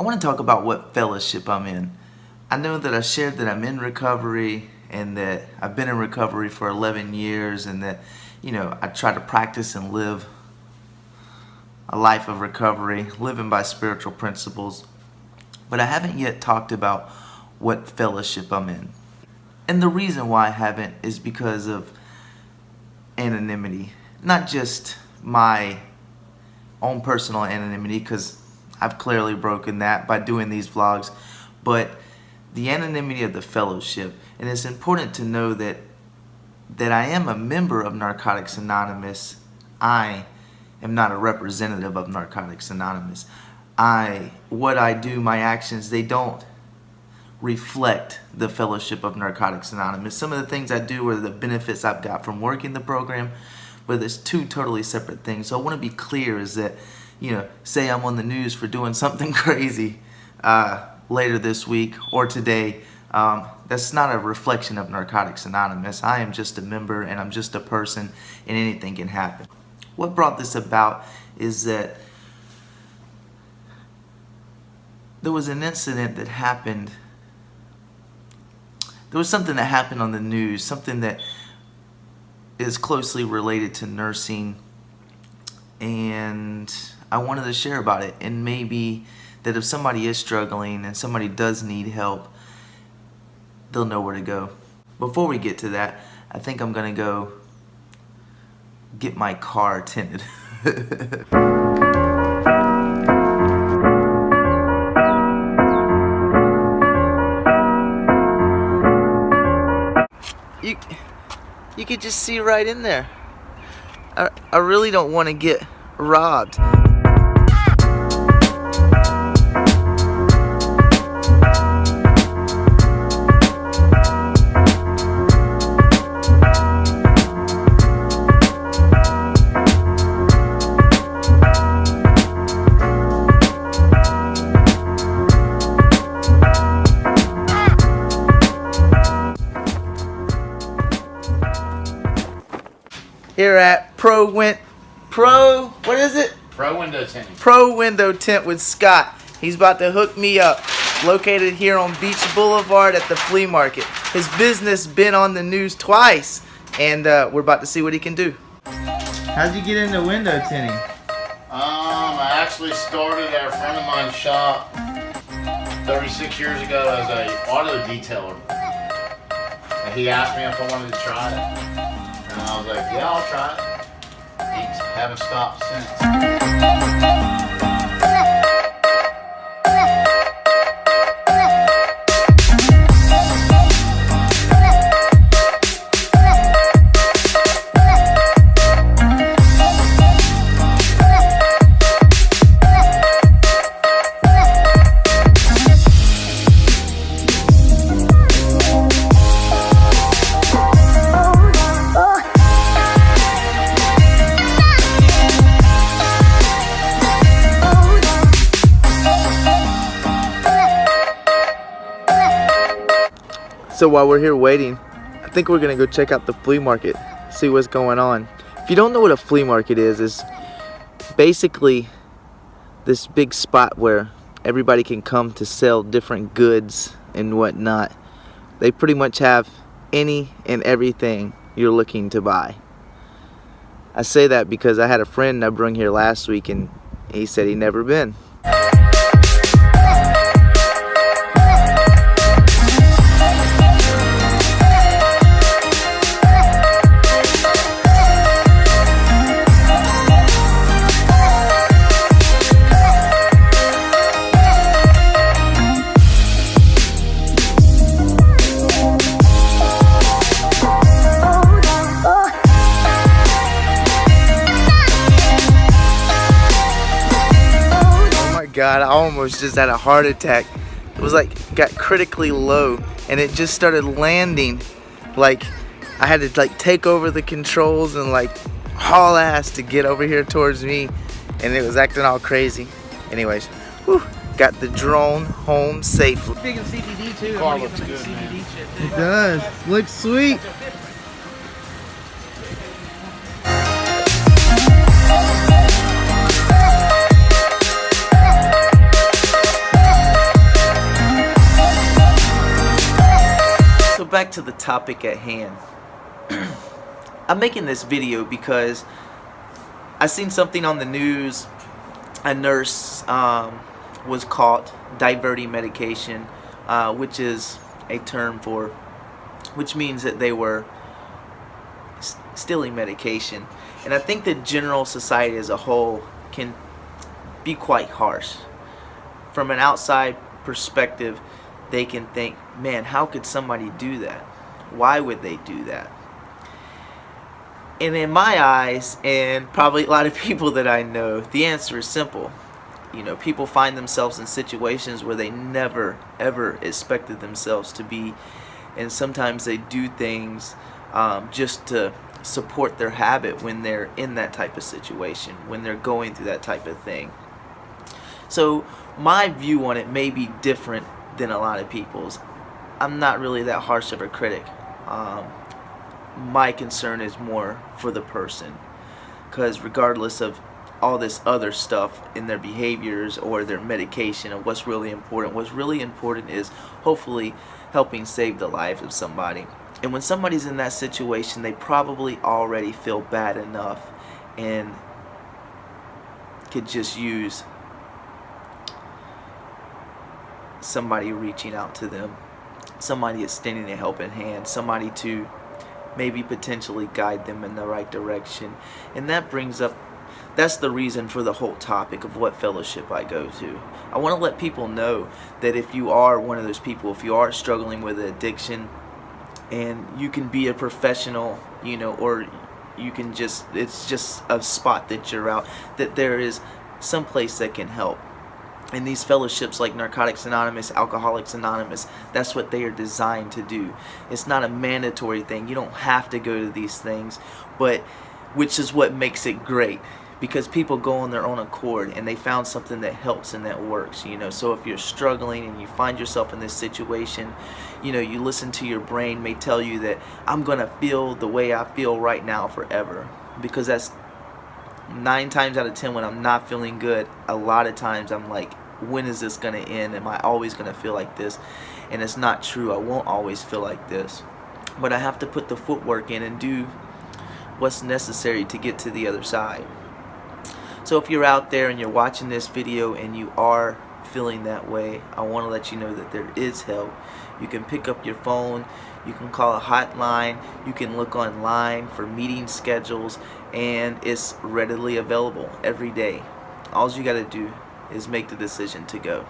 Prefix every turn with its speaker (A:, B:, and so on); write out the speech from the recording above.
A: I want to talk about what fellowship I'm in. I know that I shared that I'm in recovery and that I've been in recovery for 11 years and that, I try to practice and live a life of recovery, living by spiritual principles. But I haven't yet talked about what fellowship I'm in. And the reason why I haven't is because of anonymity. Not just my own personal anonymity, because I've clearly broken that by doing these vlogs, but the anonymity of the fellowship. And it's important to know that I am a member of Narcotics Anonymous. I am not a representative of Narcotics Anonymous. What I do, my actions, they don't reflect the fellowship of Narcotics Anonymous. Some of the things I do are the benefits I've got from working the program, but there's two totally separate things. So I want to be clear is that, say I'm on the news for doing something crazy later this week or today, that's not a reflection of Narcotics Anonymous. I am just a member and I'm just a person and anything can happen. What brought this about is that there was an incident that happened. There was something that happened on the news, something that is closely related to nursing, and I wanted to share about it. And maybe that if somebody is struggling and somebody does need help, they'll know where to go. Before we get to that, I think I'm gonna go get my car tinted. You could just see right in there. I really don't want to get robbed. Here at Pro
B: Window Tint.
A: Pro Window Tint with Scott. He's about to hook me up. Located here on Beach Boulevard at the flea market. His business been on the news twice, and we're about to see what he can do. How'd you get into window tinting?
B: I actually started at a friend of mine's shop 36 years ago as a auto detailer. And he asked me if I wanted to try it. And I was like, yeah, I'll try it. Haven't stopped since.
A: So while we're here waiting, I think we're gonna go check out the flea market, see what's going on. If you don't know what a flea market is, it's basically this big spot where everybody can come to sell different goods and whatnot. They pretty much have any and everything you're looking to buy. I say that because I had a friend I brought here last week and he said he'd never been. God, I almost just had a heart attack. It was like, got critically low and it just started landing. Like I had to like take over the controls and like haul ass to get over here towards me, and it was acting all crazy. Anyways, whew, got the drone home safely.
C: Big in CBD too.
B: Car looks good, man.
A: It does. Looks sweet. back to the topic at hand. I'm making this video because I seen something on the news. A nurse was caught diverting medication, which is a term for, which means that they were stealing medication. And I think the general society as a whole can be quite harsh. From an outside perspective, they can think, man, how could somebody do that? Why would they do that? And in my eyes, and probably a lot of people that I know, the answer is simple. People find themselves in situations where they never, ever expected themselves to be. And sometimes they do things just to support their habit when they're in that type of situation, when they're going through that type of thing. So my view on it may be different than a lot of people's. I'm not really that harsh of a critic. My concern is more for the person, because regardless of all this other stuff in their behaviors or their medication and what's really important is hopefully helping save the life of somebody. And when somebody's in that situation, they probably already feel bad enough and could just use somebody reaching out to them, somebody extending a helping hand, somebody to maybe potentially guide them in the right direction. And that's the reason for the whole topic of what fellowship I go to. I want to let people know that if you are one of those people, if you are struggling with addiction, and you can be a professional, or you can it's just a spot that you're out, that there is some place that can help. And these fellowships like Narcotics Anonymous, Alcoholics Anonymous, that's what they are designed to do. It's not a mandatory thing. You don't have to go to these things, but which is what makes it great, because people go on their own accord and they found something that helps and that works. So if you're struggling and you find yourself in this situation, you listen to your brain may tell you that I'm gonna feel the way I feel right now forever, because that's 9 times out of 10 when I'm not feeling good. A lot of times I'm like, when is this gonna end? Am I always gonna feel like this? And it's not true. I won't always feel like this, but I have to put the footwork in and do what's necessary to get to the other side. So if you're out there and you're watching this video and you are feeling that way, I want to let you know that there is help. You can pick up your phone, you can call a hotline, you can look online for meeting schedules, and it's readily available every day. All you got to do is make the decision to go.